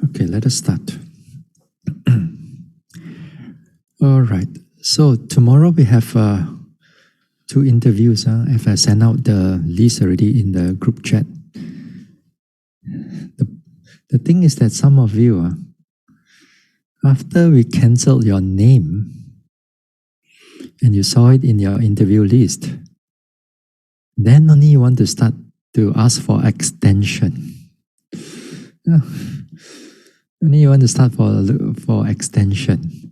Okay, let us start. All right. So tomorrow we have 2 interviews. If I sent out the list already in the group chat. The thing is that some of you, after we canceled your name and you saw it in your interview list, then only you want to start to ask for extension. Yeah. Only you want to start for extension.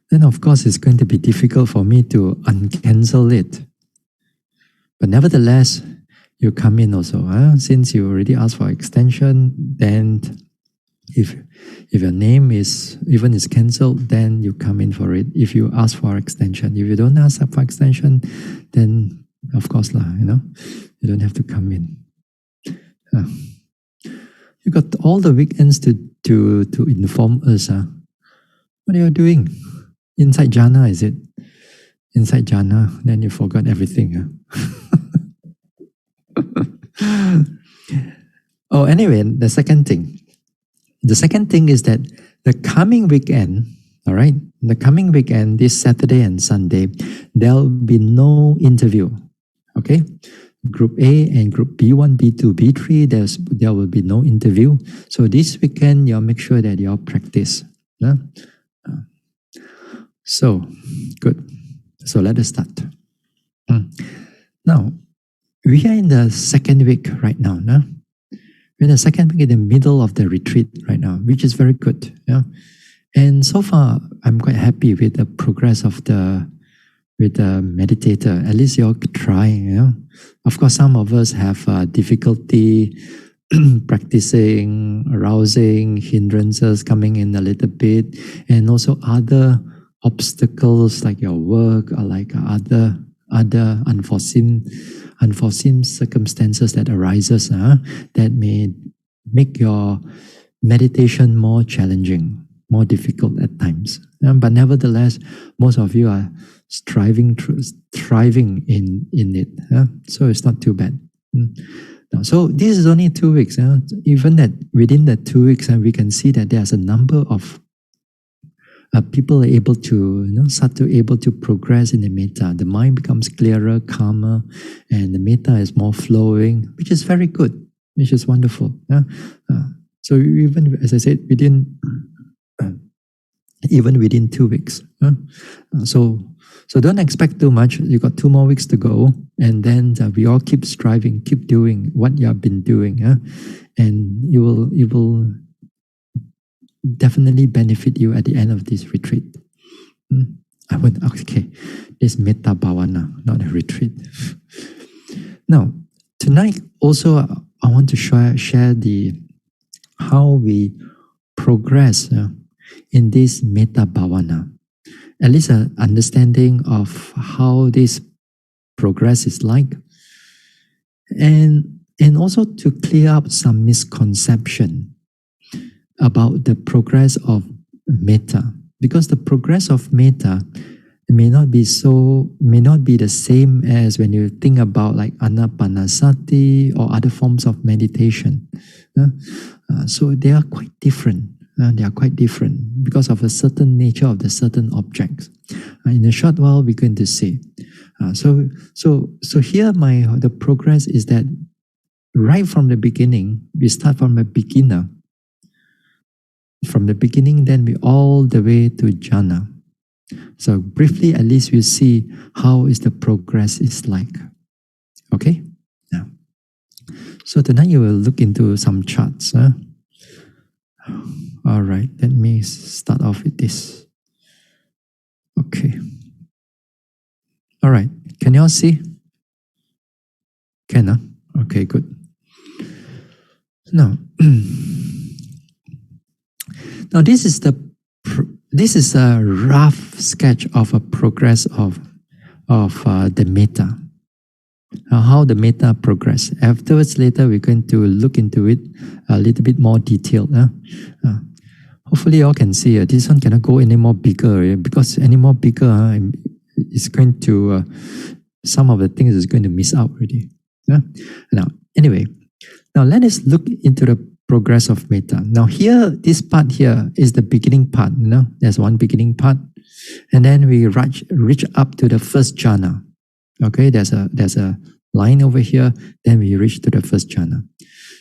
Then of course it's going to be difficult for me to uncancel it. But nevertheless, you come in also. Since you already asked for extension, then if your name is cancelled, then you come in for it. If you ask for extension, if you don't ask for extension, then of course you don't have to come in. You got all the weekends to inform us. What are you doing? Inside jhana, is it? Inside jhana, then you forgot everything. Oh, anyway, the second thing. The second thing is that the coming weekend, all right, the coming weekend, this Saturday and Sunday, there'll be no interview. Okay? Group A and Group B1, B2, B3, there will be no interview. So this weekend, you'll make sure that you practice. So, good. So let us start. Now, we are in the second week right now. We're in the second week in the middle of the retreat right now, which is very good. And so far, I'm quite happy with the progress of the meditator. At least you're trying. Of course, some of us have difficulty practicing, arousing, hindrances coming in a little bit, and also other obstacles like your work or like other unforeseen circumstances that arises that may make your meditation more challenging, more difficult at times. But nevertheless, most of you are thriving in it. So it's not too bad. So this is only 2 weeks. Even that within the 2 weeks, we can see that there's a number of people are able to start to able to progress in the metta. The mind becomes clearer, calmer, and the metta is more flowing, which is very good, which is wonderful. So even as I said, even within 2 weeks. So don't expect too much. You got 2 more weeks to go, and then we all keep striving, keep doing what you have been doing, and you will definitely benefit you at the end of this retreat. Okay, this Mettā Bhāvanā, not a retreat. Now, tonight also I want to share how we progress in this Mettā Bhāvanā. At least an understanding of how this progress is like, and also to clear up some misconception about the progress of metta, because the progress of metta may not be the same as when you think about like anapanasati or other forms of meditation. So they are quite different. They are quite different because of a certain nature of the certain objects. In a short while, we're going to see. So here the progress is that right from the beginning, we start from a beginner. From the beginning, then we all the way to jhana. So briefly, at least we see how is the progress is like. Okay? Now, so tonight you will look into some charts. All right, let me start off with this. Okay. All right, can you all see? Can, Okay, good. Now, now this is a rough sketch of a progress of the metta. How the metta progress. Afterwards, later we're going to look into it a little bit more detailed. Hopefully, you all can see. This one cannot go any more bigger because any more bigger, it's going to some of the things is going to miss out already. Now, anyway, now let us look into the progress of Mettā. Now here, this part here is the beginning part. There's one beginning part, and then we reach up to the first jhana. Okay, there's a line over here. Then we reach to the first jhana.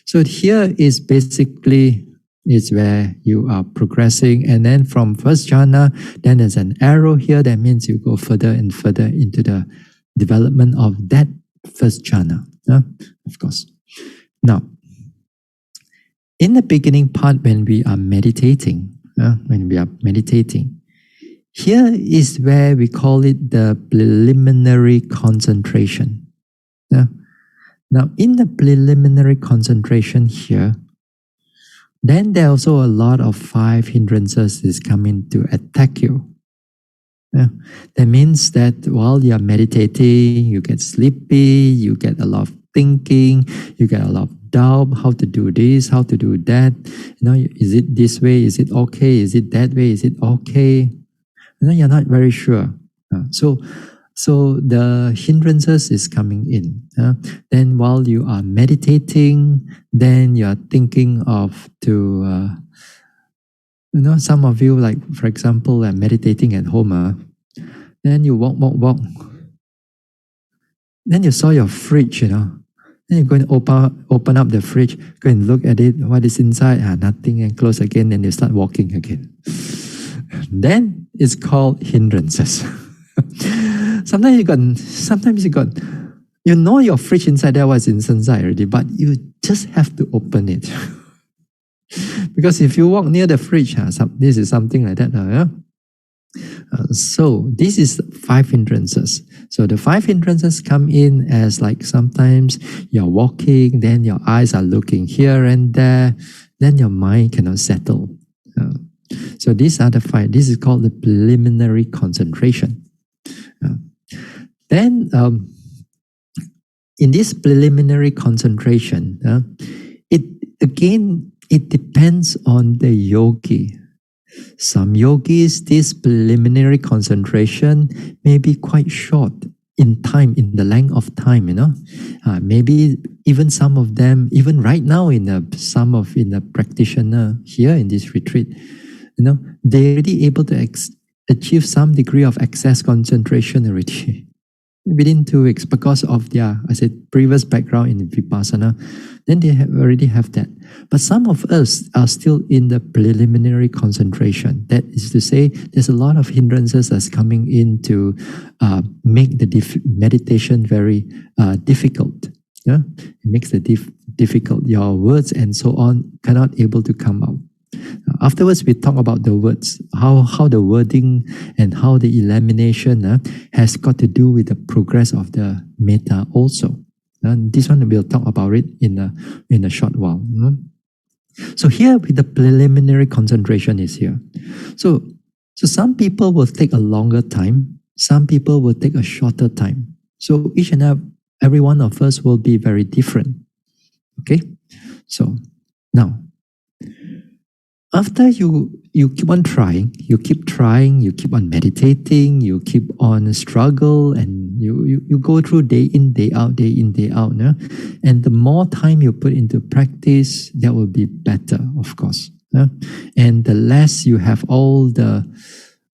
So here is basically is where you are progressing, and then from first jhana, then there's an arrow here. That means you go further and further into the development of that first jhana. Of course. Now, in the beginning part, when we are meditating, here is where we call it the preliminary concentration. Now, in the preliminary concentration here, then there are also a lot of 5 hindrances is coming to attack you. That means that while you are meditating, you get sleepy, you get a lot of thinking, you get a lot of doubt, how to do this, how to do that. Is it this way? Is it okay? Is it that way? Is it okay? You're not very sure. So the hindrances is coming in. Then while you are meditating, then you are thinking of some of you, like for example, are meditating at home. Then you walk. Then you saw your fridge, Then you're going to open up the fridge, go and look at it, what is inside, nothing, and close again, and you start walking again. Then it's called hindrances. Sometimes you got, your fridge inside there was inside already, but you just have to open it. Because if you walk near the fridge, this is something like that. So this is 5 hindrances. So the 5 hindrances come in as like sometimes you're walking, then your eyes are looking here and there, then your mind cannot settle. So these are the 5. This is called the preliminary concentration. Then in this preliminary concentration, it depends on the yogi. Some yogis, this preliminary concentration may be quite short in time, in the length of time, maybe even some of them, even right now in the practitioner here in this retreat, they're already able to achieve some degree of excess concentration already within 2 weeks because of their, previous background in Vipassana. Then they already have that. But some of us are still in the preliminary concentration. That is to say, there's a lot of hindrances that's coming in to make the meditation very difficult. It makes it difficult. Your words and so on cannot able to come out. Afterwards, we talk about the words, how the wording and how the elimination has got to do with the progress of the Mettā also. This one we'll talk about it in a short while. So here with the preliminary concentration is here. So some people will take a longer time, some people will take a shorter time. So each and every one of us will be very different. Okay? So now, after you keep on trying, you keep on meditating, you keep on struggle, and you go through day in, day out. And the more time you put into practice, that will be better, of course. And the less you have all the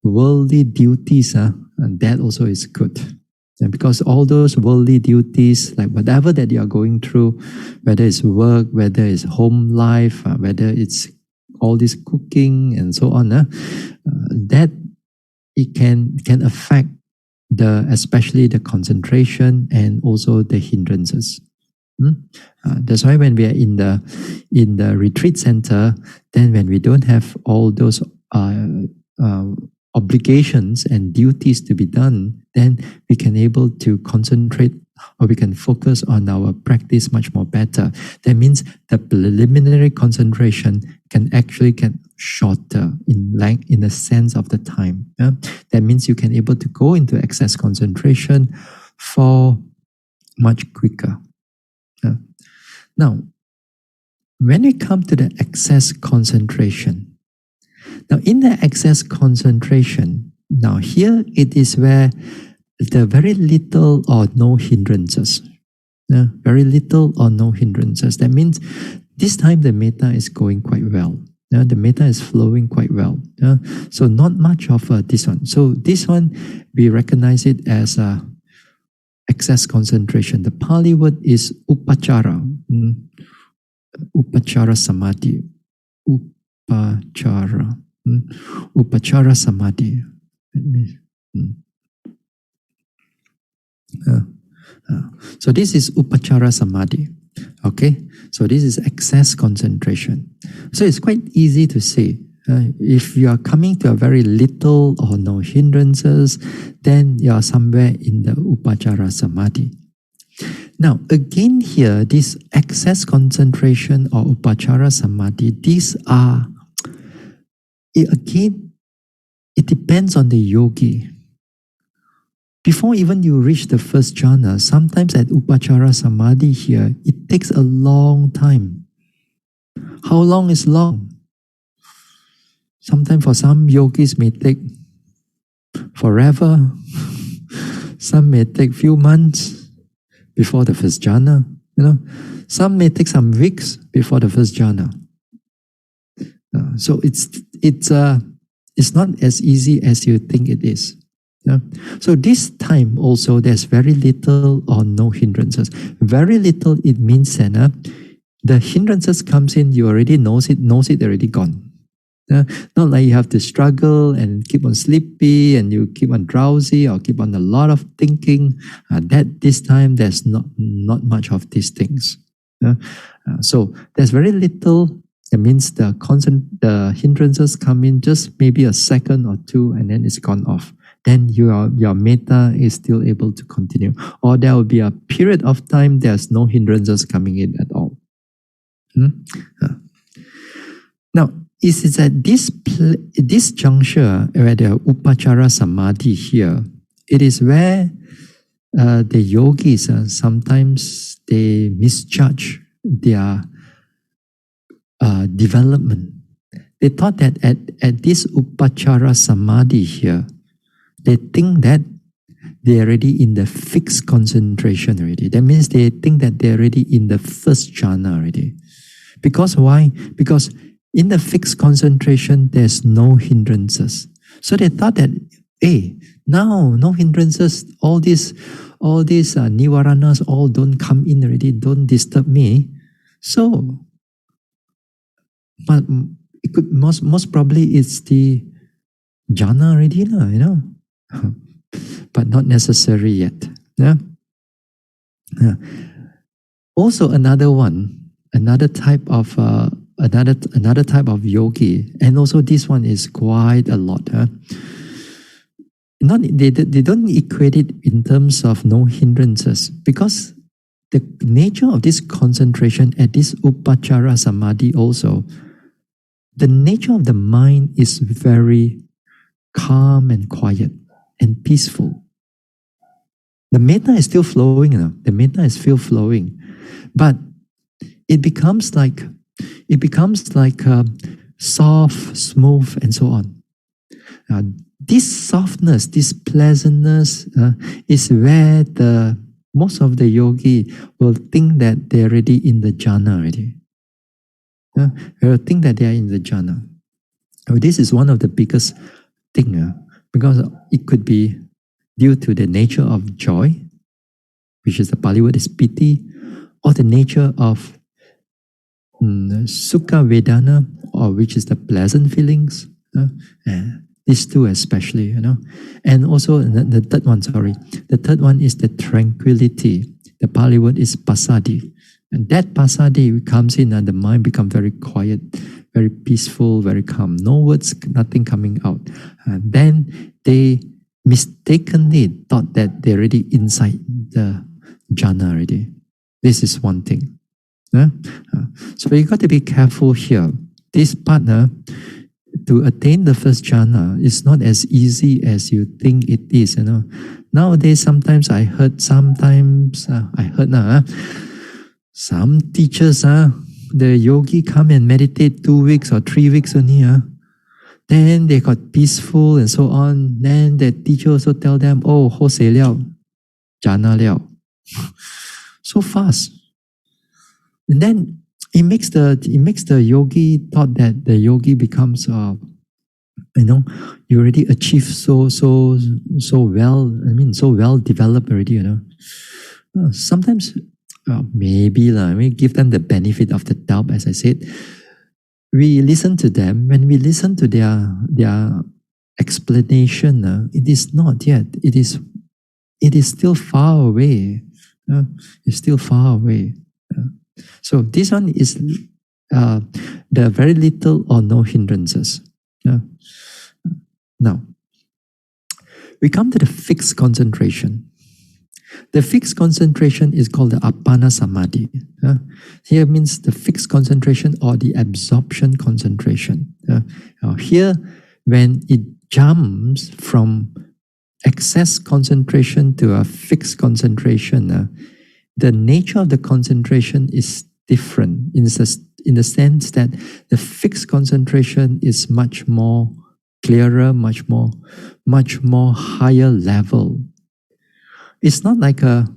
worldly duties, and that also is good. And because all those worldly duties, like whatever that you are going through, whether it's work, whether it's home life, whether it's all this cooking and so on, that it can affect especially the concentration and also the hindrances. That's why when we are in the retreat center, then when we don't have all those obligations and duties to be done, then we can able to concentrate, or we can focus on our practice much more better. That means the preliminary concentration can actually get shorter in length, in the sense of the time. That means you can able to go into excess concentration for much quicker. Now, when we come to the excess concentration, now in the excess concentration, now here it is where the very little or no hindrances. Very little or no hindrances. That means this time the Mettā is going quite well. The Mettā is flowing quite well. So not much of this one. So this one, we recognize it as excess concentration. The Pali word is upachara. Upachara samadhi. Upachara. Upachara samadhi. So this is upachara samadhi. Okay, so this is excess concentration. So it's quite easy to say. If you are coming to a very little or no hindrances, then you are somewhere in the upachara samadhi. Now, again here, this excess concentration or upachara samadhi, these are, again, it depends on the yogi. Before even you reach the first jhana, sometimes at upachara samadhi here, it takes a long time. How long is long? Sometimes for some yogis may take forever. Some may take few months before the first jhana. Some may take some weeks before the first jhana. So it's not as easy as you think it is. So this time also there's very little or no hindrances. Very little, it means that the hindrances comes in, you already knows it already gone. Not like you have to struggle and keep on sleepy and you keep on drowsy or keep on a lot of thinking. That this time there's not much of these things. So there's very little. That means the hindrances come in just maybe a second or two and then it's gone off. Then your Mettā is still able to continue. Or there will be a period of time there's no hindrances coming in at all. Now, is at this juncture where the upachara samadhi here, it is where the yogis sometimes they misjudge their development. They thought that at this upachara samadhi here, they think that they're already in the fixed concentration already. That means they think that they're already in the first jhana already. Because why? Because in the fixed concentration, there's no hindrances. So they thought that, hey, now no hindrances, all these nivaranas all don't come in already, don't disturb me. So, but it could most probably it's the jhana already, but not necessary yet. Yeah. Also another type of yogi, and also this one is quite a lot. They don't equate it in terms of no hindrances, because the nature of this concentration at this upachara samadhi also, the nature of the mind is very calm and quiet and peaceful. The Mettā is still flowing, the Mettā is still flowing, but it becomes like soft, smooth, and so on. This softness, this pleasantness is where most of the yogi will think that they're already in the jhana already. They will think that they are in the jhana. This is one of the biggest things, because it could be due to the nature of joy, which is the Pali word is piti, or the nature of sukha vedana, or which is the pleasant feelings. These two especially, And also the third one is the tranquility. The Pali word is passaddhi. And that passaddhi comes in and the mind becomes very quiet, very peaceful, very calm. No words, nothing coming out. Then they mistakenly thought that they're already inside the jhana already. This is one thing. So you got to be careful here. This partner, to attain the first jhana, is not as easy as you think it is. Nowadays, sometimes I heard some teachers, the yogi come and meditate 2 weeks or 3 weeks only. Then they got peaceful and so on. Then the teacher also tell them, oh, ho se liao, jhana liao. So fast. And then it makes the yogi thought that the yogi becomes you already achieved so well. I mean, so well developed already. Sometimes maybe we give them the benefit of the doubt. As I said, we listen to them. When we listen to their explanation, it is not yet. It is still far away. It's still far away. So this one is the very little or no hindrances. Now, we come to the fixed concentration. The fixed concentration is called the Appana Samadhi. Here means the fixed concentration or the absorption concentration. Here, when it jumps from excess concentration to a fixed concentration, the nature of the concentration is different in the sense that the fixed concentration is much more clearer, much more higher level. It's not like a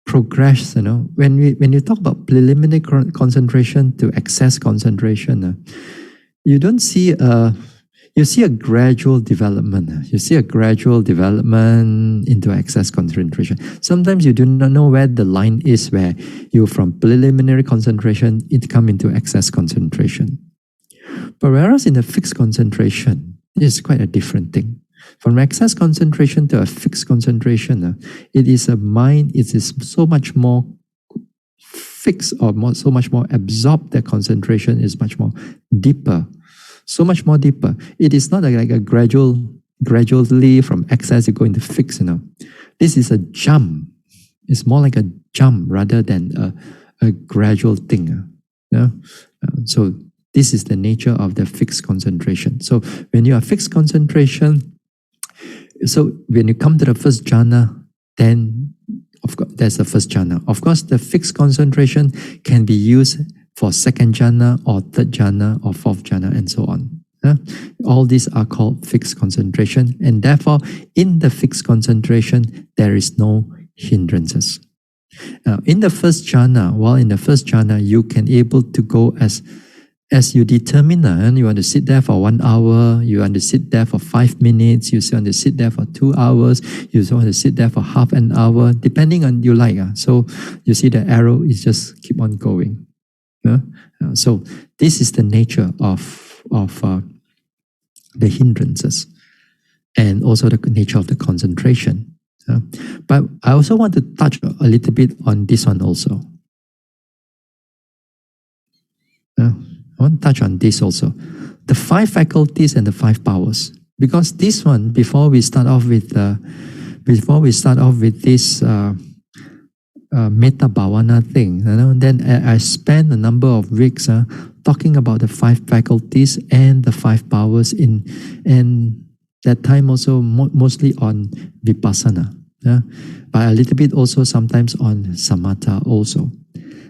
progress, When you talk about preliminary concentration to excess concentration, you don't see you see a gradual development. You see a gradual development into excess concentration. Sometimes you do not know where the line is where you from preliminary concentration it come into excess concentration. But whereas in a fixed concentration, it is quite a different thing. From excess concentration to a fixed concentration, it is a mind, it is so much more fixed or so much more absorbed. That concentration is much more deeper. So much more deeper. It is not like a gradually from excess you go into fix. This is a jump. It's more like a jump rather than a gradual thing. So this is the nature of the fixed concentration. So when you are fixed concentration, so when you come to the first jhana, then of course that's the first jhana. Of course, the fixed concentration can be used for second jhana or third jhana or fourth jhana and so on. All these are called fixed concentration, and therefore in the fixed concentration there is no hindrances. In the first jhana, you can able to go as you determine, and you want to sit there for 1 hour, you want to sit there for 5 minutes, you want to sit there for 2 hours, you want to sit there for half an hour, depending on you like. So you see the arrow is just keep on going. So this is the nature of the hindrances and also the nature of the concentration. But I also want to touch a little bit on this one also. I want to touch on this also. The 5 faculties and the 5 powers. Because this one, before we start off with this Mettā Bhāvanā thing, then I spent a number of weeks talking about the 5 faculties and the 5 powers and that time also mostly on vipassana, but a little bit also sometimes on samatha also.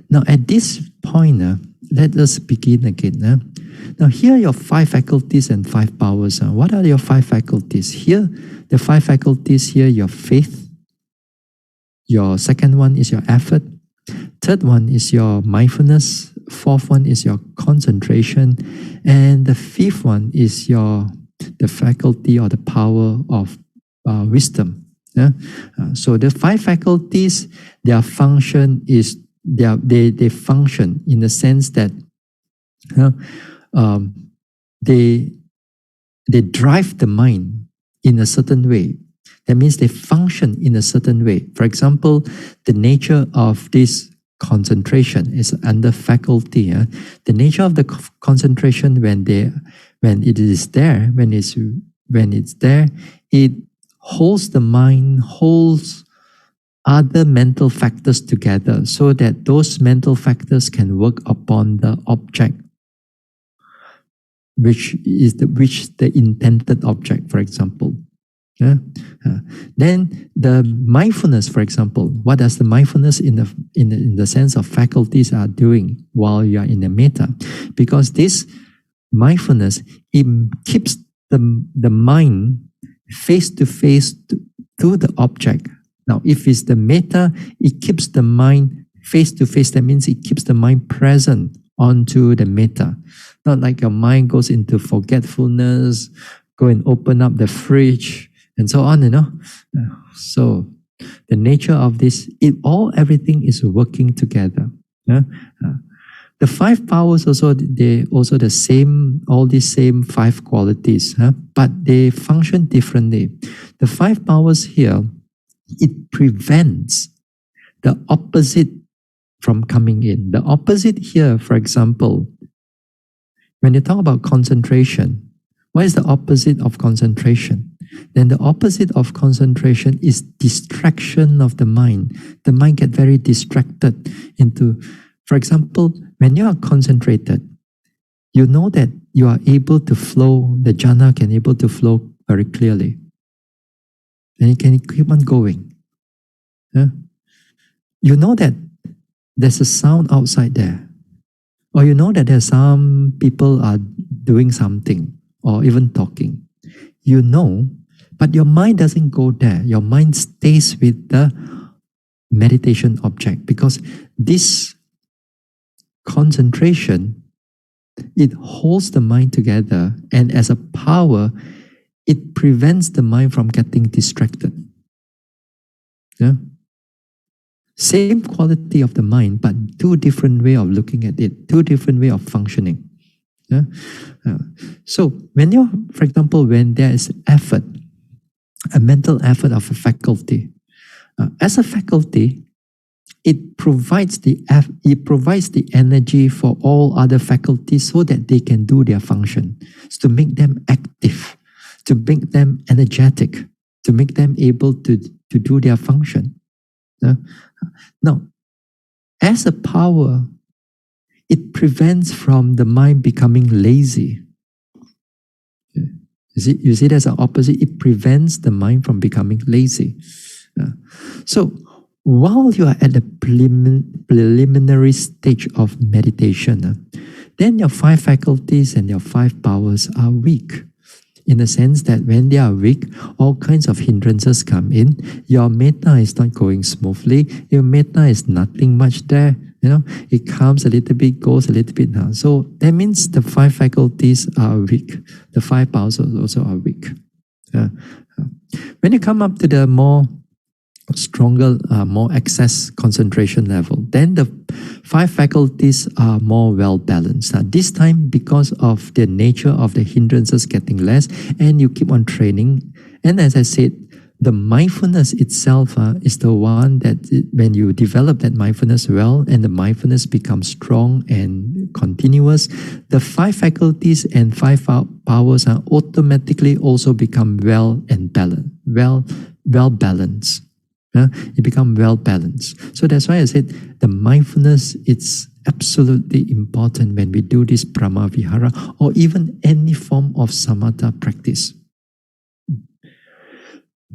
Now at this point, let us begin again. Now here are your 5 faculties and 5 powers. What are your 5 faculties? Here, the 5 faculties here, your faith. Your second one is your effort. Third one is your mindfulness. Fourth one is your concentration. And the fifth one is the faculty or the power of wisdom. So the 5 faculties, their function is, they function in the sense that they drive the mind in a certain way. That means they function in a certain way. For example, the nature of this concentration is under faculty. The nature of the concentration when it is there, when it's there, it holds the mind, holds other mental factors together so that those mental factors can work upon the object, which is the intended object, for example. Then the mindfulness, for example, what does the mindfulness in the sense of faculties are doing while you are in the metta? Because this mindfulness, it keeps the mind face to face to the object. Now, if it's the metta, it keeps the mind face to face. That means it keeps the mind present onto the Mettā. Not like your mind goes into forgetfulness, go and open up the fridge, and so on, So the nature of this, everything is working together. The five powers also, they also the same, all these same five qualities, but they function differently. The five powers here, it prevents the opposite from coming in. The opposite here, for example, when you talk about concentration, what is the opposite of concentration? Then the opposite of concentration is distraction of the mind. The mind gets very distracted into, for example, when you are concentrated, you know that you are able to flow, the jhana can able to flow very clearly. And you can keep on going. You know that there's a sound outside there. Or you know that there's some people are doing something or even talking. You know, but your mind doesn't go there. Your mind stays with the meditation object, because this concentration, it holds the mind together, and as a power, it prevents the mind from getting distracted. Same quality of the mind, but two different way of looking at it, two different way of functioning. So when for example, when there is effort, a mental effort of a faculty, as a faculty, it provides the energy for all other faculties so that they can do their function, to make them active, to make them energetic, to make them able to do their function. Now, as a power, it prevents from the mind becoming lazy. You see, there's an opposite. It prevents the mind from becoming lazy. So, while you are at the preliminary stage of meditation, then your five faculties and your five powers are weak. In the sense that when they are weak, all kinds of hindrances come in. Your Mettā is not going smoothly. Your Mettā is nothing much there. It comes a little bit, goes a little bit down. So that means the five faculties are weak. The five powers also are weak. When you come up to the more stronger, more excess concentration level, then the five faculties are more well balanced. This time, because of the nature of the hindrances getting less, and you keep on training, and as I said, the mindfulness itself is the one that when you develop that mindfulness well, and the mindfulness becomes strong and continuous, the five faculties and five powers are automatically also become well and balanced, well balanced. It becomes well balanced. So that's why I said the mindfulness, it's absolutely important when we do this Brahma Vihara or even any form of samatha practice.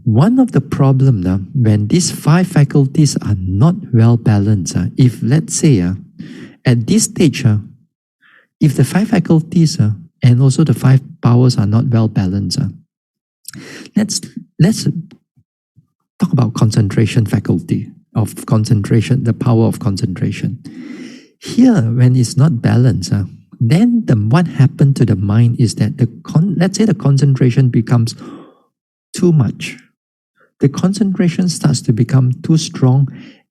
One of the problems when these five faculties are not well balanced, if let's say at this stage, if the five faculties and also the five powers are not well balanced, let's talk about concentration faculty, of concentration, the power of concentration. Here, when it's not balanced, then what happened to the mind is that let's say the concentration becomes too much. The concentration starts to become too strong,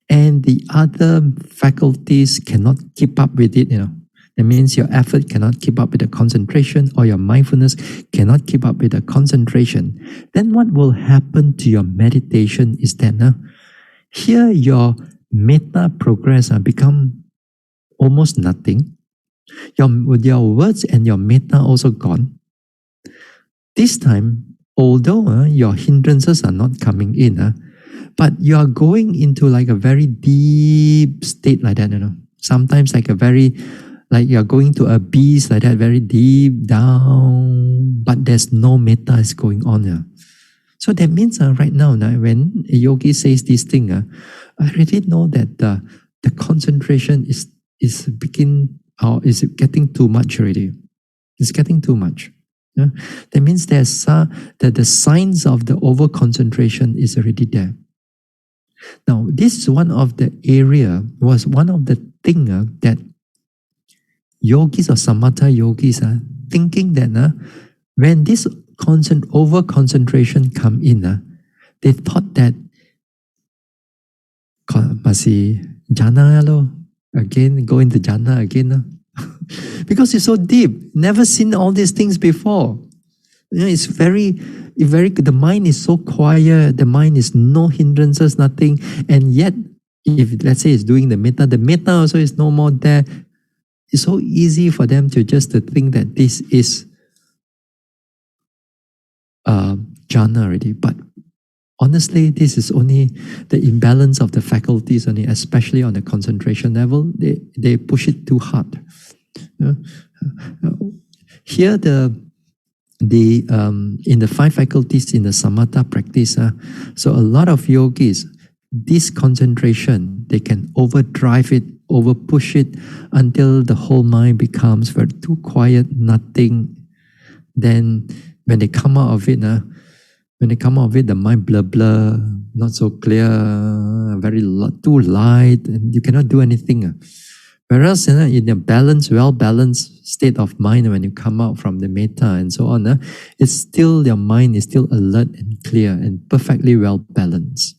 and the other faculties cannot keep up with it. That means your effort cannot keep up with the concentration, or your mindfulness cannot keep up with the concentration. Then what will happen to your meditation is that here your Mettā progress become almost nothing. Your words and your Mettā also gone. This time, although your hindrances are not coming in, but you are going into like a very deep state like that. Sometimes like a very, like you're going to a abyss like that, very deep down, but there's no Mettā is going on. So that means right now, when a yogi says this thing, I really know that the concentration is getting too much already. It's getting too much. That means there's that the signs of the over concentration is already there. Now, this is one of the thing that yogis or samatha yogis are thinking that when this over concentration come in, they thought that masih jhana lo, again go into jhana again. Because it's so deep, never seen all these things before. It's very, the mind is so quiet, the mind is no hindrances, nothing. And yet, if let's say it's doing the metta also is no more there. It's so easy for them to think that this is jhana already. But honestly, this is only the imbalance of the faculties only, especially on the concentration level. They push it too hard. Here, in the 5 faculties in the samatha practice, so a lot of yogis, this concentration, they can overdrive it, over push it until the whole mind becomes very too quiet, nothing. Then when they come out of it, the mind blur, not so clear, too light, and you cannot do anything. Whereas in a well-balanced state of mind, when you come out from the metta and so on, it's still, your mind is still alert and clear and perfectly well-balanced.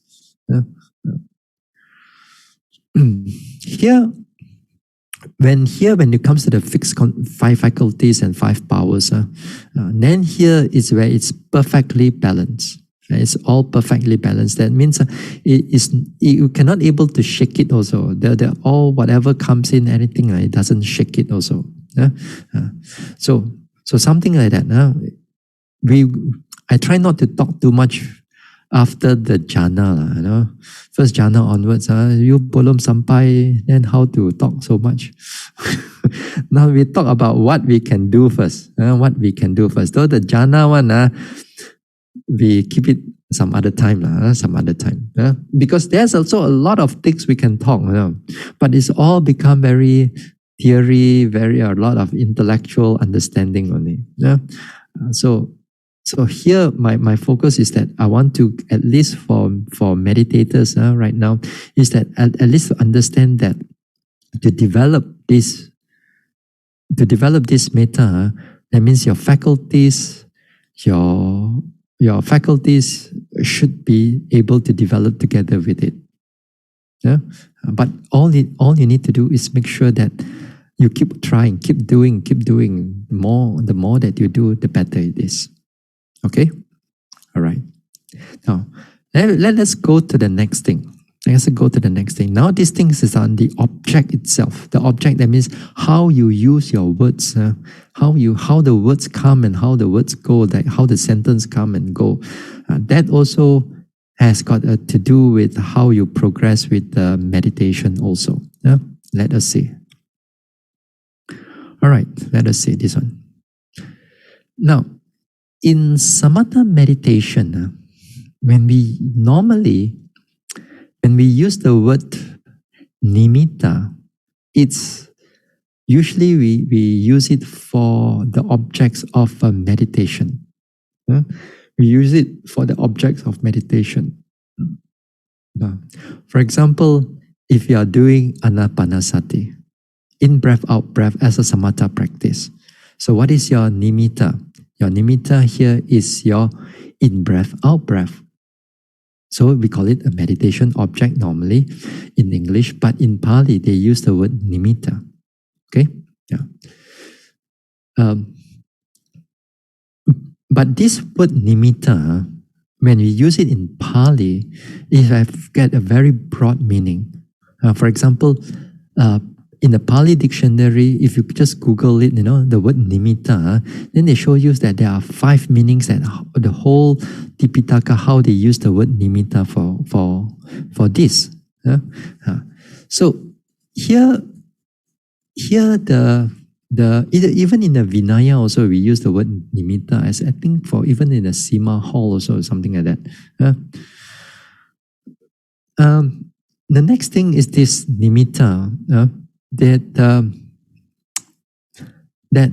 Here, when it comes to the fixed 5 faculties and 5 powers, then here is where it's perfectly balanced. It's all perfectly balanced. That means you cannot able to shake it also. All whatever comes in, anything, it doesn't shake it also. So something like that. I try not to talk too much after the jhana. First jhana onwards, you belum sampai, then how to talk so much? Now we talk about what we can do first. Though the jhana one, we keep it some other time. Because there's also a lot of things we can talk, but it's all become very theory, a lot of intellectual understanding only. So here my focus is that I want to, at least for meditators right now, is that at least to understand that to develop this metta, that means your faculties should be able to develop together with it. But all you need to do is make sure that you keep trying, keep doing more. The more that you do, the better it is. Okay? All right. Now, let's go to the next thing. Now, this thing is on the object itself. The object, that means how you use your words, how the words come and how the words go, like how the sentence come and go. That also has got to do with how you progress with the meditation also. Let us see. All right, let us see this one. Now, in samatha meditation, when we use the word nimitta, it's usually we use it for the objects of meditation. We use it for the objects of meditation. For example, if you are doing anapanasati, in breath, out breath, as a samatha practice. So what is your nimitta? Your nimitta here is your in breath, out breath. So we call it a meditation object normally in English, but in Pali they use the word nimitta. Okay? Yeah. But this word nimitta, when we use it in Pali, it get a very broad meaning. For example, in the Pali dictionary, if you just Google it, the word nimitta, then they show you that there are 5 meanings, that the whole Tipitaka, how they use the word nimitta for this. So here even in the Vinaya also we use the word nimitta, as I think for even in the Sima Hall also, something like that. The next thing is this nimitta. That,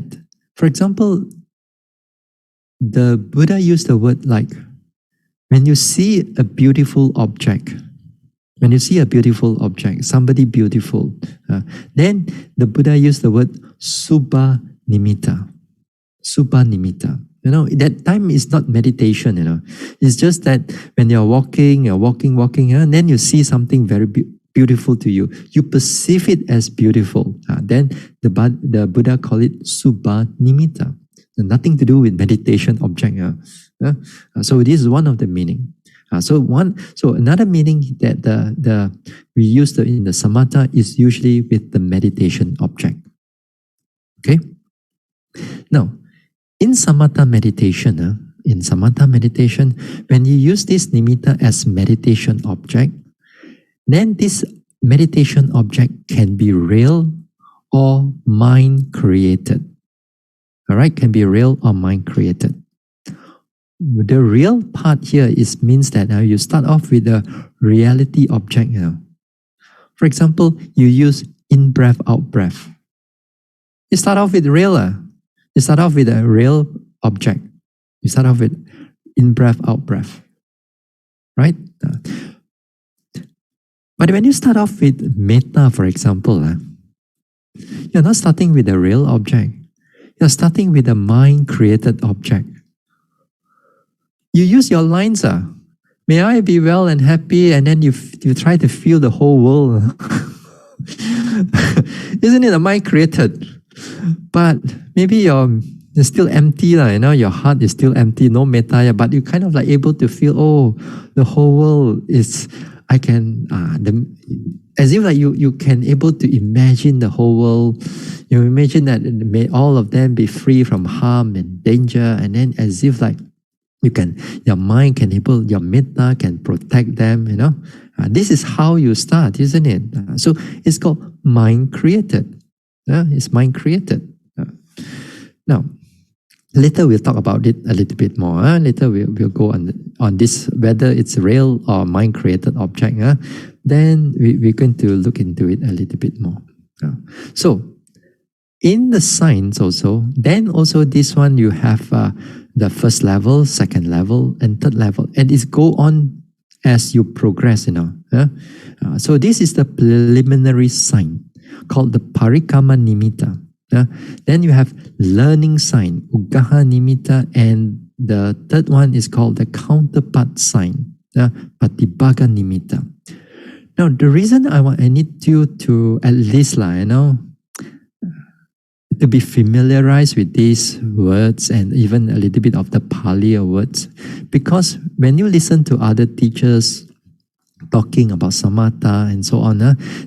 for example, the Buddha used the word like, when you see a beautiful object, When you see a beautiful object, somebody beautiful, then the Buddha used the word subha nimitta. Subha nimitta. That time is not meditation, It's just that when you're walking, and then you see something very beautiful to you. You perceive it as beautiful. Then the Buddha called it subha nimitta. Nothing to do with meditation object. So this is one of the meaning. So another meaning that we use in the samatha is usually with the meditation object. Okay. Now, in samatha meditation, when you use this nimitta as meditation object, then this meditation object can be real or mind created. All right, can be real or mind created. The real part here means that you start off with a reality object. For example, you use in breath, out breath. You start off with real. You start off with a real object. You start off with in breath, out breath. Right? But when you start off with Mettā, for example, you're not starting with a real object. You're starting with a mind-created object. You use your lines. May I be well and happy, and then you try to feel the whole world. Isn't it a mind-created? But maybe you're still empty, your heart is still empty, no metta, but you're kind of like able to feel, the whole world is, as if like you can able to imagine the whole world. You imagine that may all of them be free from harm and danger, and then as if like your mind can your metta can protect them, This is how you start, isn't it? So it's called mind created. It's mind created. Now, later we'll talk about it a little bit more. Later we'll go on this, whether it's real or mind created object. Then we're going to look into it a little bit more. So, in the signs also, then also this one you have the first level, second level, and third level. And it's go on as you progress, So this is the preliminary sign called the parikama nimitta. Then you have learning sign, ugaha nimitta, and the third one is called the counterpart sign, patibhaga nimitta. Now, the reason I need you to at least, to be familiarized with these words and even a little bit of the Pali words, because when you listen to other teachers talking about samatha and so on,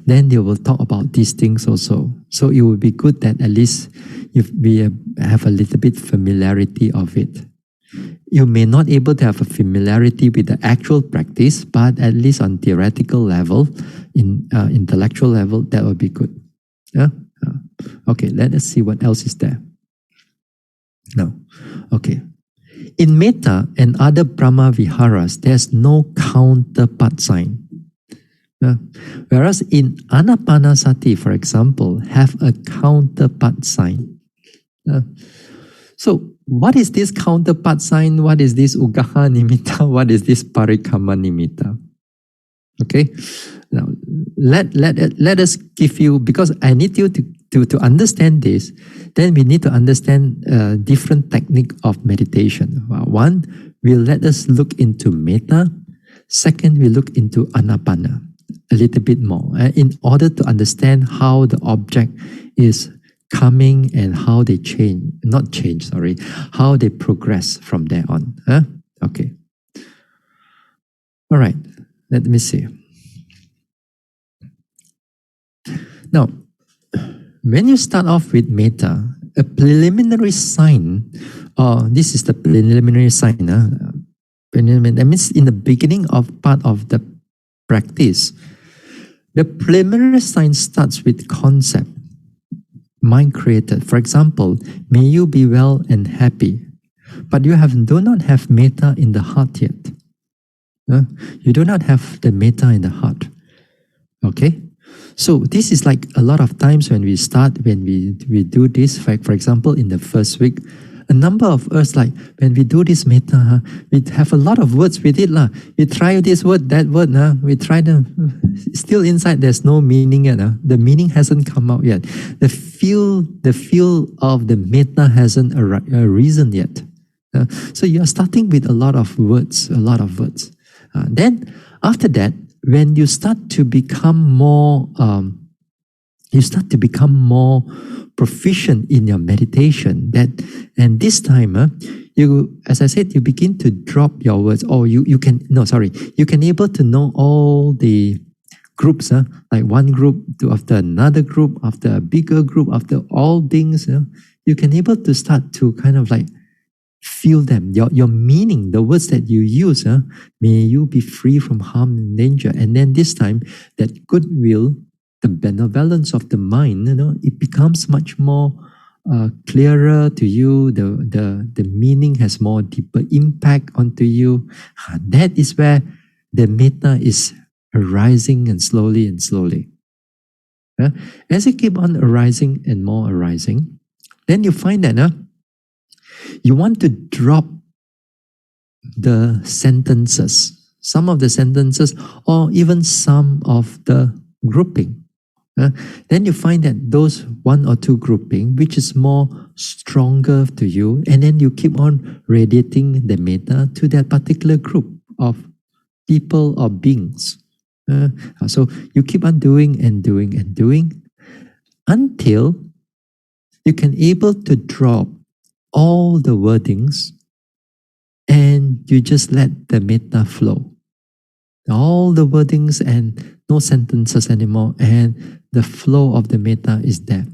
then they will talk about these things also. So it would be good that at least if we have a little bit familiarity of it. You may not able to have a familiarity with the actual practice, but at least on theoretical level, in intellectual level, that would be good. Okay, let us see what else is there. Now, okay. In Mettā and other Brahma Viharas, there's no counterpart sign. Whereas in Anapanasati, for example, have a counterpart sign. So, what is this counterpart sign? What is this ugaha nimitta? What is this parikama nimitta? Okay, now let us give you, because I need you to understand this. Then we need to understand different technique of meditation. One will let us look into Mettā. Second, we look into Anapana a little bit more in order to understand how the object is coming and how they how they progress from there on. Okay. All right, let me see. Now, when you start off with Mettā, a preliminary sign, this is the preliminary sign. That means in the beginning of part of the practice, the preliminary sign starts with concept, mind created. For example, may you be well and happy, but you do not have Mettā in the heart yet. You do not have the Mettā in the heart. Okay? So this is like a lot of times when we do this, for example, in the first week, A number of us, like when we do this metta, we have a lot of words with it. We try this word, that word. We try them. Still inside, there's no meaning yet. The meaning hasn't come out yet. The feel of the metta hasn't arisen yet. So you are starting with a lot of words, then after that, when you start to become more, proficient in your meditation. And this time, you, as I said, you begin to drop your words, or you can able to know all the groups, like one group after another group, after a bigger group, after all things. You can able to start to kind of like feel them, your meaning, the words that you use. May you be free from harm and danger. And then this time, that goodwill, the benevolence of the mind, it becomes much more clearer to you. The meaning has more deeper impact onto you. That is where the metta is arising and slowly. As it keep on arising and more arising, then you find that you want to drop the sentences, some of the sentences, or even some of the grouping. Then you find that those one or two grouping, which is more stronger to you, and then you keep on radiating the metta to that particular group of people or beings. So you keep on doing until you can able to drop all the wordings and you just let the metta flow. All the wordings and no sentences anymore, and the flow of the metta is there.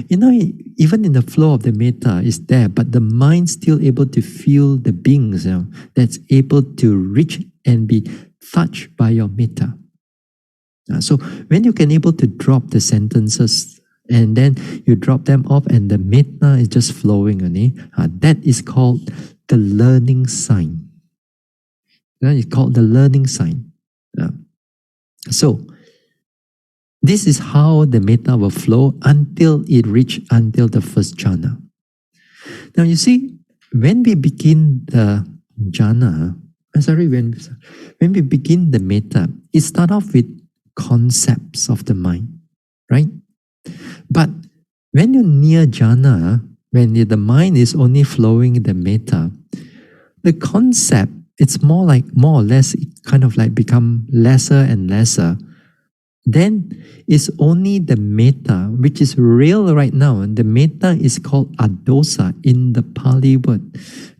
Even in the flow of the metta is there, but the mind still able to feel the beings that's able to reach and be touched by your metta. So when you can able to drop the sentences and then you drop them off and the metta is just flowing, that is called the learning sign. It's called the learning sign. So this is how the metta will flow until it reach until the first jhana. Now you see, when we begin the jhana, when we begin the metta, it starts off with concepts of the mind, right? But when you're near jhana, when the mind is only flowing the metta, the concept, it's more or less kind of like become lesser and lesser. Then it's only the metta, which is real right now. And the metta is called adosa in the Pali word.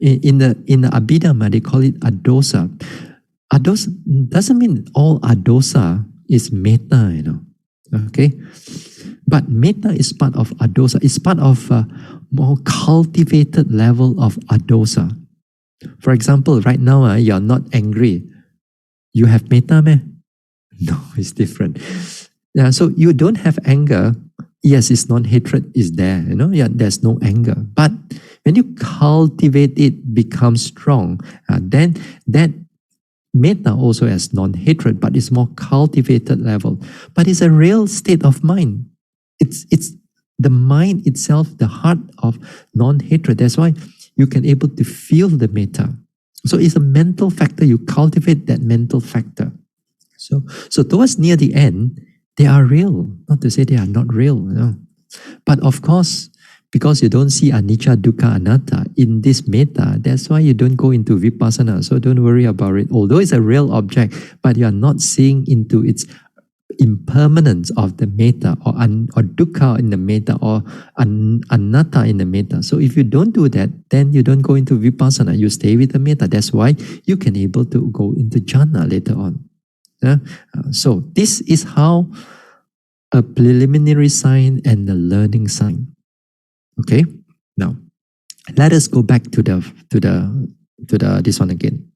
In the Abhidhamma, they call it adosa. Adosa doesn't mean all adosa is metta, Okay? But metta is part of adosa. It's part of a more cultivated level of adosa. For example, right now, you're not angry. You have metta, meh? No, it's different. So you don't have anger. Yes, it's non-hatred is there. There's no anger. But when you cultivate it, becomes strong. Then that metta also has non-hatred, but it's more cultivated level. But it's a real state of mind. It's the mind itself, the heart of non-hatred. That's why you can able to feel the metta. So it's a mental factor. You cultivate that mental factor. So towards near the end, they are real. Not to say they are not real. But of course, because you don't see anicca, dukkha, anatta in this metta, that's why you don't go into vipassana. So don't worry about it. Although it's a real object, but you are not seeing into its impermanence of the metta, or dukkha in the metta, or anatta in the metta. So if you don't do that, then you don't go into vipassana. You stay with the metta. That's why you can able to go into jhana later on. So this is how a preliminary sign and the learning sign. Okay. Now let us go back to this one again.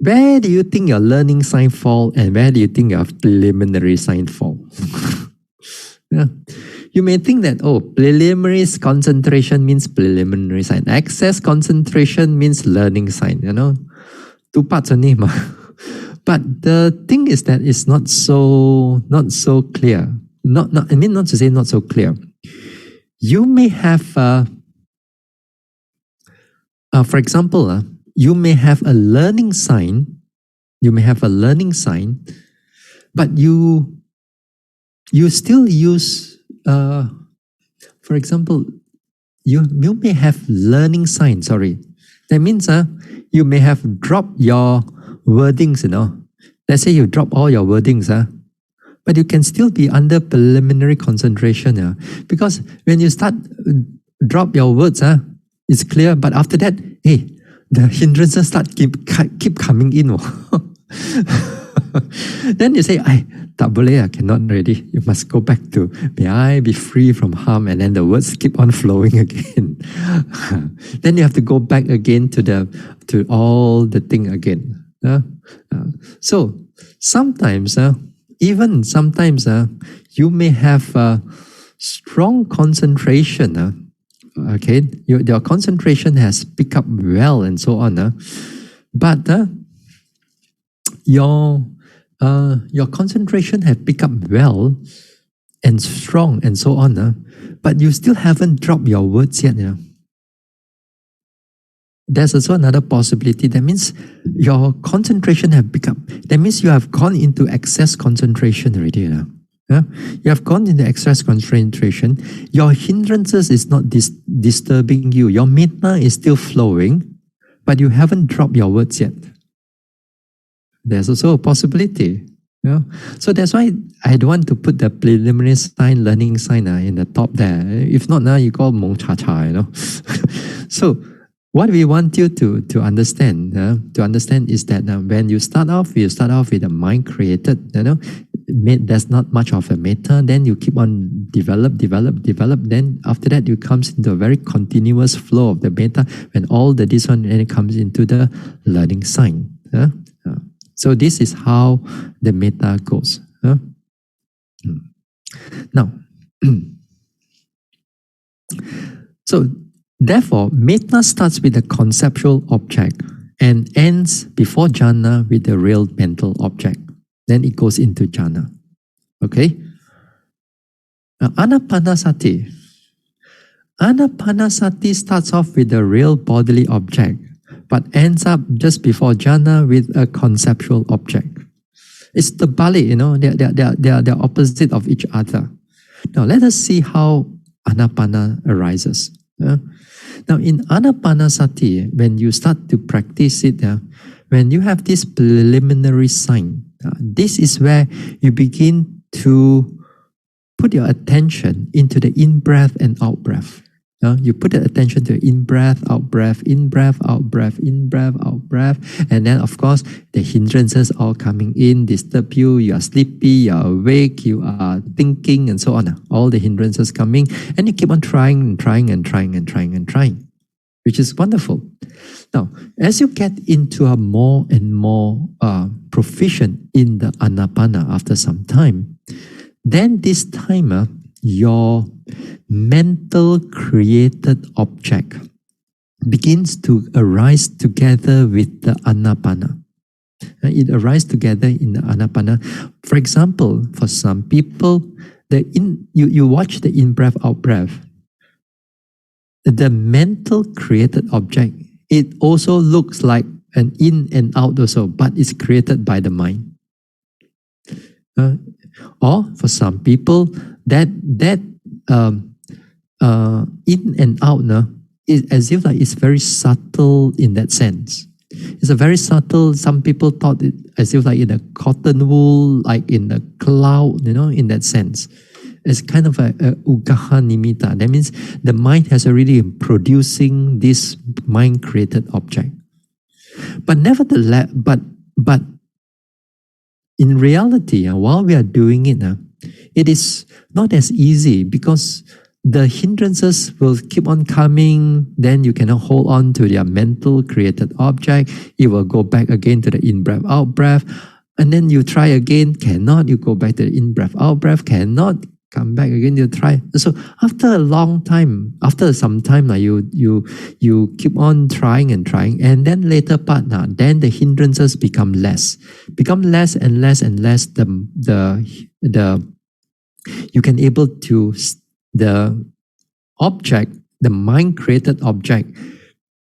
Where do you think your learning sign fall, and where do you think your preliminary sign fall? You may think that, preliminary concentration means preliminary sign. Excess concentration means learning sign. Two parts only. But the thing is that it's not so clear. Not to say not so clear. You may have For example, you may have a learning sign. You may have a learning sign, but you still use. For example, you may have learning sign. Sorry, that means you may have dropped your wordings. Let's say you drop all your wordings. But you can still be under preliminary concentration. Because when you start drop your words, it's clear. But after that, hey, the hindrances start keep coming in. Then you say, tak boleh, cannot already. You must go back to, may I be free from harm, and then the words keep on flowing again. Then you have to go back again to all the thing again. So sometimes, even sometimes, you may have strong concentration. Okay, your concentration has picked up well and so on. But your concentration have picked up well and strong and so on. But you still haven't dropped your words yet. There's also another possibility. That means your concentration have picked up. That means you have gone into excess concentration already. You have gone into excess concentration. Your hindrances is not disturbing you. Your mettā is still flowing, but you haven't dropped your words yet. There's also a possibility. So that's why I don't want to put the preliminary sign, learning sign in the top there. If not, you call mong cha cha. So what we want you to understand, is that when you start off with a mind created, there's not much of a mettā. Then you keep on develop. Then after that, you comes into a very continuous flow of the mettā. When all this one, and it comes into the learning sign. So this is how the mettā goes. Now, so therefore, mettā starts with a conceptual object and ends before jhana with the real mental object. Then it goes into jhana. Okay? Now, anapanasati. Anapanasati starts off with the real bodily object, but ends up just before jhana with a conceptual object. It's the balik, they are opposite of each other. Now let us see how anapana arises. Now in anapanasati, when you start to practice it, when you have this preliminary sign, this is where you begin to put your attention into the in-breath and out-breath. You put the attention to in-breath, out-breath, in-breath, out-breath, in-breath, out-breath. And then, of course, the hindrances all coming in, disturb you, you are sleepy, you are awake, you are thinking, and so on. All the hindrances coming. And you keep on trying and trying and trying and trying and trying, which is wonderful. Now, as you get into a more and more proficient in the anapana after some time, then this time, your mental created object begins to arise together with the anapana. It arises together in the anapana. For example, for some people, you watch the in-breath, out-breath. The mental created object, it also looks like an in and out also, but it's created by the mind. Or for some people, that in and out is as if like it's very subtle in that sense. It's a very subtle. Some people thought it as if like in a cotton wool, like in a cloud, in that sense. It's kind of a ugaha nimitta. That means the mind has already been producing this mind-created object. But nevertheless, but in reality, while we are doing it, it is not as easy because the hindrances will keep on coming. Then you cannot hold on to their mental created object. It will go back again to the in-breath, out-breath. And then you try again, cannot. You go back to the in-breath, out-breath, cannot. Come back again, you try. So after a long time, after some time, you keep on trying and trying, and then later part, then the hindrances become less and less and less. You can able to the object, the mind created object,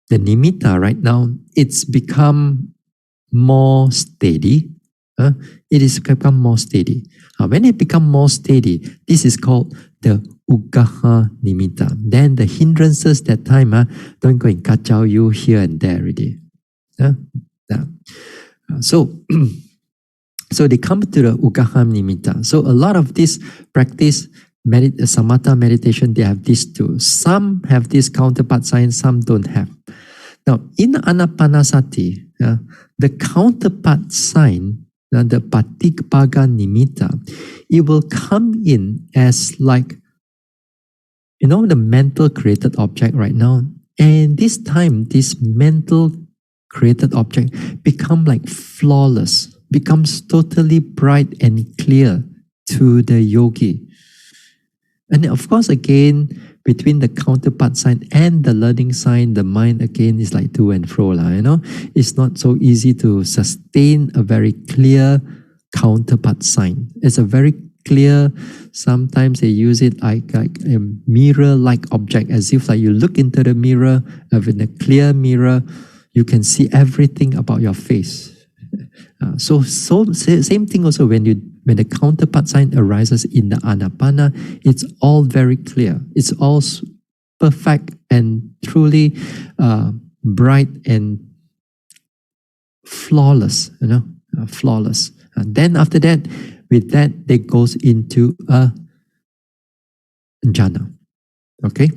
the nimitta right now, it's become more steady. It is become more steady. When it become more steady, this is called the ugaha nimitta. Then the hindrances that time don't go and kacau you here and there already. So, so they come to the ugaha nimitta. So a lot of this practice, samatha meditation, they have these two. Some have this counterpart sign, some don't have. Now, in anapanasati, the counterpart sign, the patikpaga nimitta, it will come in as like, the mental created object right now. And this time, this mental created object become like flawless, becomes totally bright and clear to the yogi. And of course, again, between the counterpart sign and the learning sign, the mind again is like to and fro. It's not so easy to sustain a very clear counterpart sign. It's a very clear, sometimes they use it like a mirror-like object, as if like you look into the mirror, in a clear mirror, you can see everything about your face. So same thing also when the counterpart sign arises in the anapana, it's all very clear. It's all perfect and truly bright and flawless. Flawless. And then after that, with that, it goes into a jhana. Okay.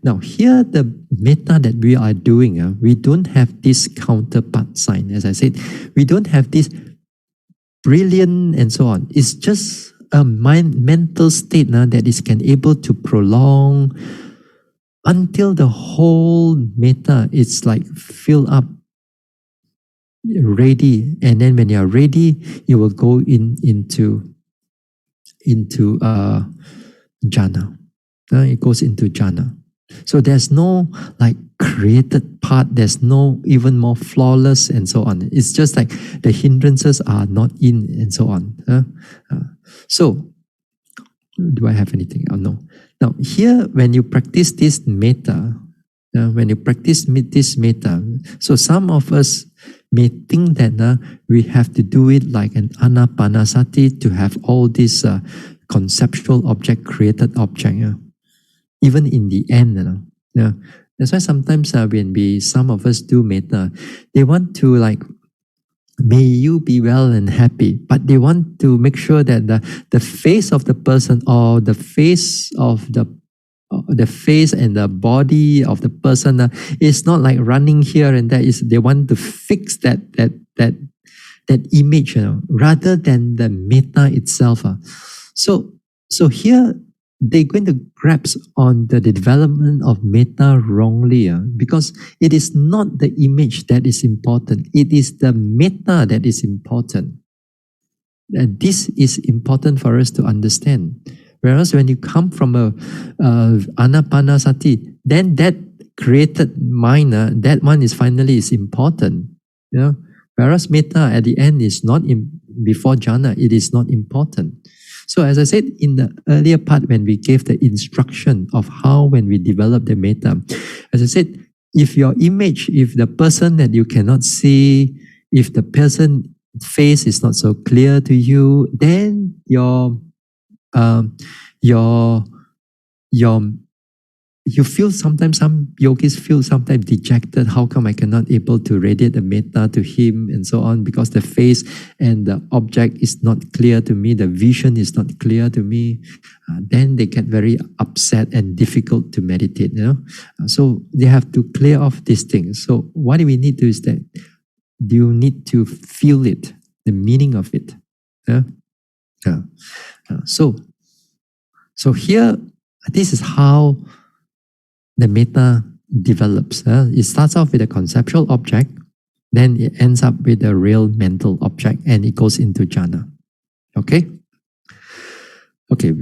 Now here the metta that we are doing, we don't have this counterpart sign. As I said, we don't have this brilliant and so on. It's just a mental state that is can able to prolong until the whole metta is like filled up, ready. And then when you are ready, you will go into jhana. It goes into jhana. So there's no like created part, there's no even more flawless and so on. It's just like the hindrances are not in and so on. So, do I have anything? Oh, no. Now here, when you practice this metta, so some of us may think that we have to do it like an anapanasati to have all this conceptual object, created object. Even in the end, that's why sometimes when some of us do metta, they want to like, may you be well and happy, but they want to make sure that the face of the person or the face of the face and the body of the person is not like running here and there. They want to fix that image, rather than the metta itself. So here they're going to grasp on the development of metta wrongly, because it is not the image that is important. It is the metta that is important. And this is important for us to understand. Whereas when you come from a anapanasati, then that created mind, that one is finally is important. Whereas metta at the end is not before jhana, it is not important. So as I said in the earlier part, when we gave the instruction of how when we develop the metta, as I said, if your image, if the person that you cannot see, if the person face is not so clear to you, then you feel sometimes, some yogis feel sometimes dejected. How come I cannot able to radiate the metta to him and so on, because the face and the object is not clear to me, the vision is not clear to me. Then they get very upset and difficult to meditate. So they have to clear off these things. So what we need to do is that you need to feel it, the meaning of it. So here, this is how the metta develops. It starts off with a conceptual object, then it ends up with a real mental object, and it goes into jhana. Okay? Okay,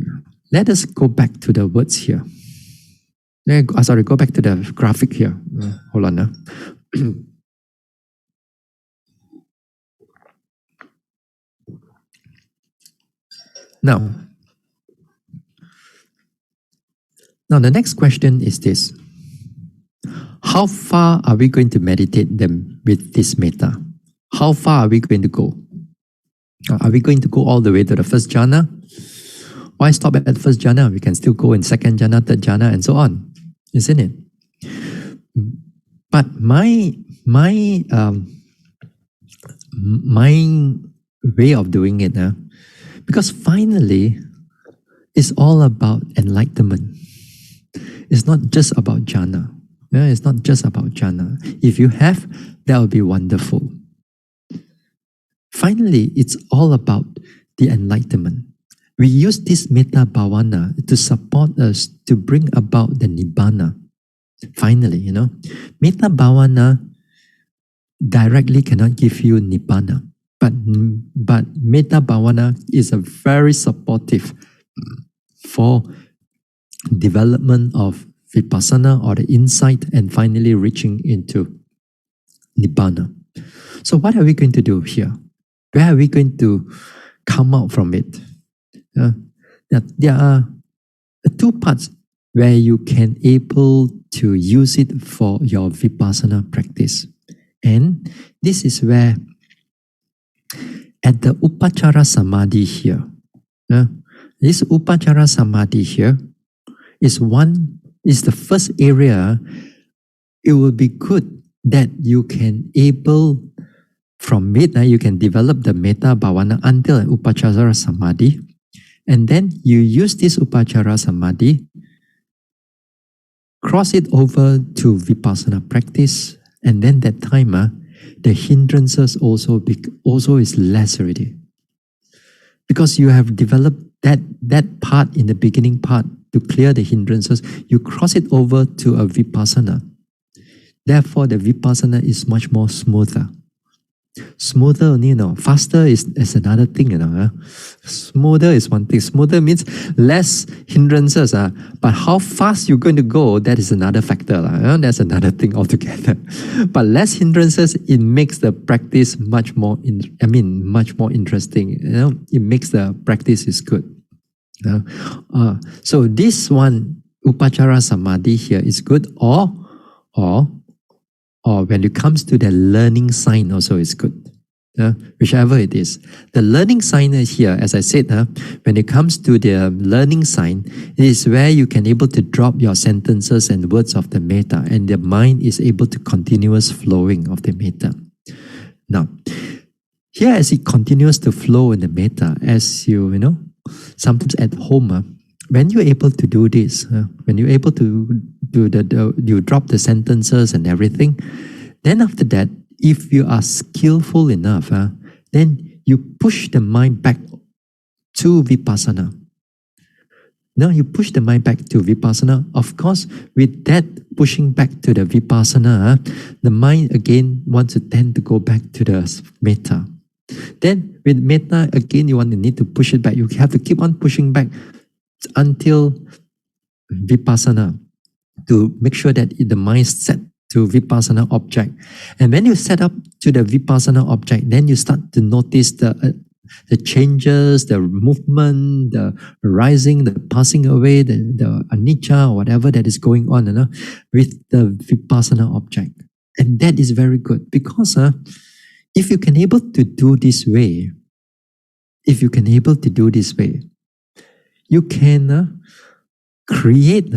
let us go back to the words here. Go back to the graphic here. Hold on. Now, the next question is this. how far are we going to meditate them with this metta? How far are we going to go? Are we going to go all the way to the first jhana? Why stop at the first jhana? We can still go in second jhana, third jhana, and so on, isn't it? But my way of doing it, because finally, it's all about enlightenment. It's not just about jhana. It's not just about jhana. If you have, that would be wonderful. Finally, it's all about the enlightenment. We use this Mettā Bhāvanā to support us to bring about the Nibbana. Finally, Mettā Bhāvanā directly cannot give you Nibbana. But Mettā Bhāvanā is a very supportive for development of Vipassana or the insight and finally reaching into Nibbana. So what are we going to do here? Where are we going to come out from it? There are two parts where you can able to use it for your Vipassana practice. And this is where at the Upachara Samadhi here, this Upachara Samadhi here is the first area. It will be good that you can able, from it, you can develop the Mettā Bhāvanā until an Upachara Samadhi. And then you use this Upachara Samadhi, cross it over to Vipassana practice, and then that time, the hindrances also is less already. Because you have developed that part in the beginning part to clear the hindrances, you cross it over to a Vipassana. Therefore, the Vipassana is much more smoother. Smoother only, faster is another thing, Smoother is one thing. Smoother means less hindrances, but how fast you're going to go, that is another factor, That's another thing altogether. But less hindrances, it makes the practice much more interesting. It makes the practice is good. So this one, Upachara Samadhi here is good, or when it comes to the learning sign also is good. Whichever it is. The learning sign here, as I said, when it comes to the learning sign, it is where you can able to drop your sentences and words of the metta, and the mind is able to continuous flowing of the metta. Now, here as it continues to flow in the metta, as you sometimes at home, when you're able to do this, when you're able to do you drop the sentences and everything, then after that, if you are skillful enough, then you push the mind back to Vipassana. Now you push the mind back to Vipassana. Of course, with that pushing back to the Vipassana, the mind again wants to tend to go back to the Metta. Then with Metta, again, you need to push it back. You have to keep on pushing back until Vipassana to make sure that the mind is set to Vipassana object. And when you set up to the Vipassana object, then you start to notice the changes, the movement, the rising, the passing away, the anicca, or whatever that is going on with the Vipassana object. And that is very good because if you can able to do this way, you can create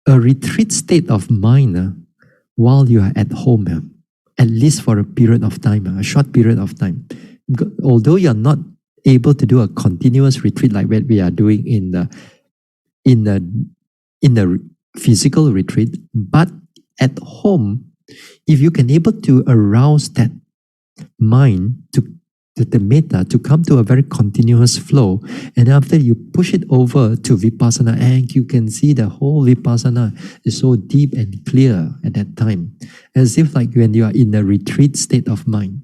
a retreat state of mind while you are at home, at least for a period of time, a short period of time. Although you are not able to do a continuous retreat like what we are doing in the physical retreat, but at home, if you can able to arouse that mind to the metta to come to a very continuous flow, and after you push it over to Vipassana, and you can see the whole Vipassana is so deep and clear at that time, as if like when you are in a retreat state of mind.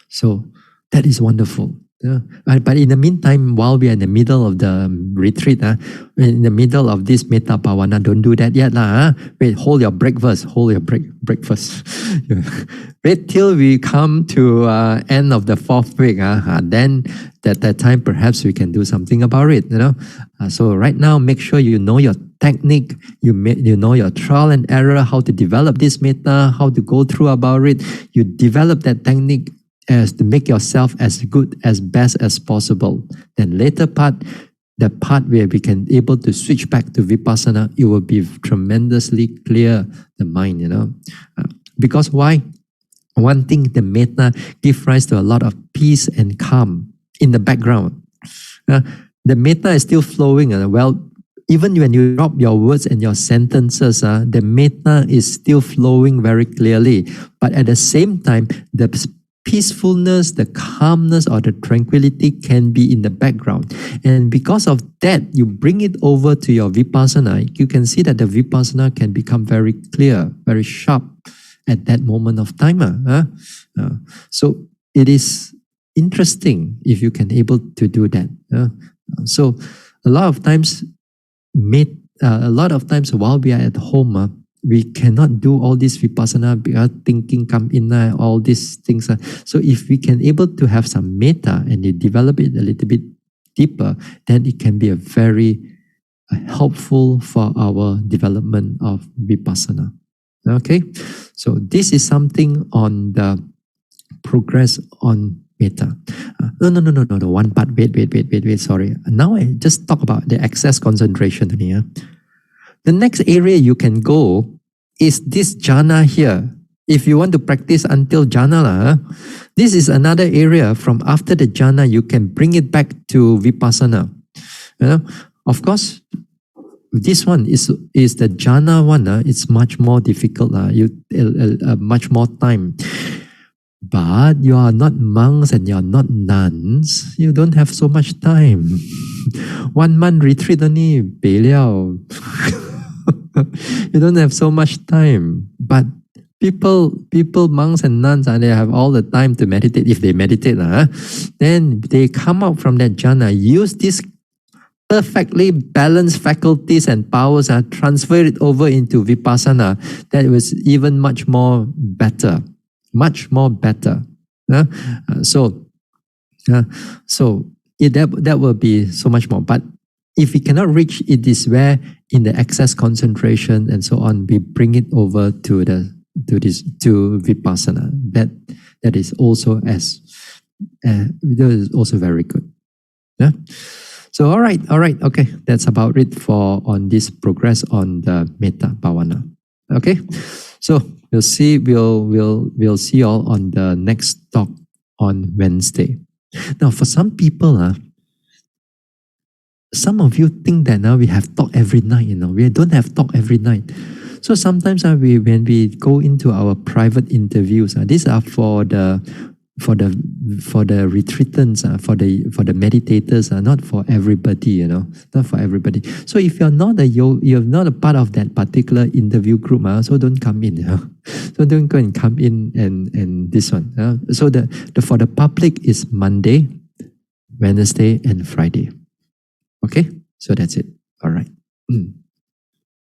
So that is wonderful. But in the meantime, while we are in the middle of the retreat, in the middle of this Mettā Bhāvanā, don't do that yet. Wait, hold your breakfast. Breakfast. Wait till we come to end of the 4th week. Then at that time, perhaps we can do something about it. So right now, make sure you know your technique, you know your trial and error, how to develop this Mettā, how to go through about it. You develop that technique as to make yourself as good, as best as possible. Then later part, the part where we can able to switch back to Vipassana, it will be tremendously clear, the mind, because why? One thing, the Mettā gives rise to a lot of peace and calm in the background. The Mettā is still flowing. Even when you drop your words and your sentences, the Mettā is still flowing very clearly. But at the same time, the peacefulness, the calmness, or the tranquility can be in the background. And because of that, you bring it over to your Vipassana. You can see that the Vipassana can become very clear, very sharp at that moment of time. So it is interesting if you can able to do that. So a lot of times while we are at home, we cannot do all this Vipassana because thinking come in, all these things. So if we can able to have some Mettā and you develop it a little bit deeper, then it can be a very helpful for our development of Vipassana. Okay, so this is something on the progress on Mettā. No, one part, wait, sorry. Now I just talk about the access concentration here. The next area you can go is this jhana here. If you want to practice until jhana, this is another area. From after the jhana, you can bring it back to Vipassana. Of course, this one is the jhana one. It's much more difficult. Much more time. But you are not monks and you are not nuns. You don't have so much time. 1 month retreat only, 北了. You don't have so much time. But people, monks and nuns, they have all the time to meditate. If they meditate, then they come out from that jhana, use this perfectly balanced faculties and powers, transfer it over into Vipassana. That was even much more better. Much more better. So that will be so much more. But if we cannot reach, it is where in the excess concentration and so on, we bring it over to Vipassana. That is also very good. Yeah. So all right, okay. That's about it on this progress on the Mettā Bhāvanā. Okay. So we'll see you all on the next talk on Wednesday. Now, for some people, some of you think that now we have talk every night. We don't have talk every night. So sometimes when we go into our private interviews, these are for the retreatants, for the meditators, not for everybody. Not for everybody. So if you're not you're not a part of that particular interview group, so don't come in. So don't go and come in and this one. So for the public is Monday, Wednesday, and Friday. Okay, so that's it. All right.